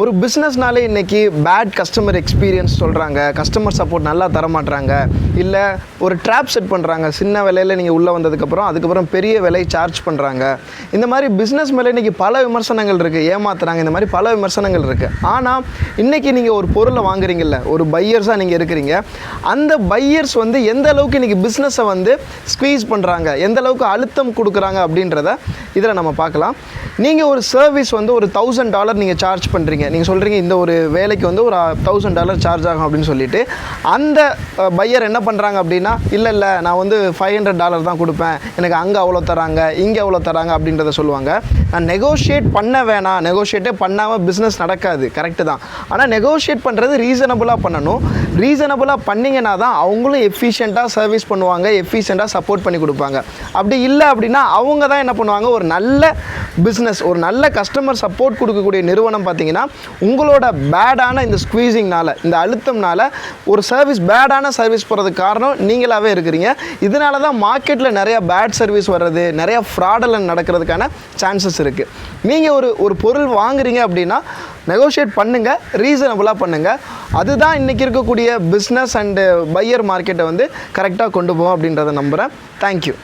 ஒரு பிஸ்னஸ்னாலே இன்றைக்கி bad customer experience சொல்கிறாங்க, கஸ்டமர் சப்போர்ட் நல்லா தரமாட்டுறாங்க, இல்லை ஒரு ட்ராப் செட் பண்ணுறாங்க. சின்ன விலையில் நீங்கள் உள்ளே வந்ததுக்கப்புறம் அதுக்கப்புறம் பெரிய விலை சார்ஜ் பண்ணுறாங்க. இந்த மாதிரி பிஸ்னஸ் மேலே இன்றைக்கி பல விமர்சனங்கள் இருக்குது, ஏமாத்துறாங்க, இந்த மாதிரி பல விமர்சனங்கள் இருக்குது. ஆனால் இன்றைக்கி நீங்கள் ஒரு பொருளை வாங்குறீங்கல்ல, ஒரு பையர்ஸாக நீங்கள் இருக்கிறீங்க, அந்த பையர்ஸ் வந்து எந்த அளவுக்கு இன்றைக்கி பிஸ்னஸை வந்து ஸ்குவீஸ் பண்ணுறாங்க, எந்த அளவுக்கு அழுத்தம் கொடுக்குறாங்க அப்படின்றத இதில் நம்ம பார்க்கலாம். நீங்கள் ஒரு சர்வீஸ் வந்து ஒரு $1000 நீங்கள் சார்ஜ் பண்ணுறீங்க, நீங்கள் சொல்கிறீங்க இந்த ஒரு வேலைக்கு வந்து ஒரு $1000 சார்ஜ் ஆகும் அப்படின்னு சொல்லிட்டு அந்த பையர் என்ன பண்ணுறாங்க அப்படின்னா, இல்லை நான் வந்து $500 தான் கொடுப்பேன், எனக்கு அங்கே அவ்வளோ தராங்க, இங்கே அவ்வளோ தராங்க அப்படின்றத சொல்லுவாங்க. நான் நெகோஷியேட் பண்ண வேணாம், நெகோஷியேட்டே பண்ணாமல் பிஸ்னஸ் நடக்காது, கரெக்டு தான். ஆனால் நெகோஷியேட் பண்ணுறது ரீசனபுளாக பண்ணணும். ரீசனபுளாக பண்ணிங்கன்னா தான் அவங்களும் எஃபிஷியண்ட்டாக சர்வீஸ் பண்ணுவாங்க, எஃபிஷியண்ட்டாக சப்போர்ட் பண்ணி கொடுப்பாங்க. அப்படி இல்லை அப்படின்னா அவங்க தான் என்ன பண்ணுவாங்க, ஒரு நல்ல பிஸ்னஸ், ஒரு நல்ல கஸ்டமர் சப்போர்ட் கொடுக்கக்கூடிய நிறுவனம் பார்த்தீங்கன்னா உங்களோட பேடான இந்த ஸ்குவீசிங்னால, இந்த அழுத்தம்னால ஒரு சர்வீஸ் பேடான சர்வீஸ் போகிறதுக்கு காரணம் நீங்களாகவே இருக்கிறீங்க. இதனால தான் மார்க்கெட்டில் நிறையா பேட் சர்வீஸ் வர்றது, நிறையா ஃப்ராடெல்லாம் நடக்கிறதுக்கான சான்சஸ் இருக்குது. நீங்கள் ஒரு பொருள் வாங்குறீங்க அப்படின்னா நெகோஷியேட் பண்ணுங்கள், ரீசனபுளாக பண்ணுங்கள். அதுதான் இன்றைக்கி இருக்கக்கூடிய பிஸ்னஸ் அண்டு பையர் மார்க்கெட்டை வந்து கரெக்டாக கொண்டு போகும் அப்படின்றத நம்புகிறேன். தேங்க்யூ.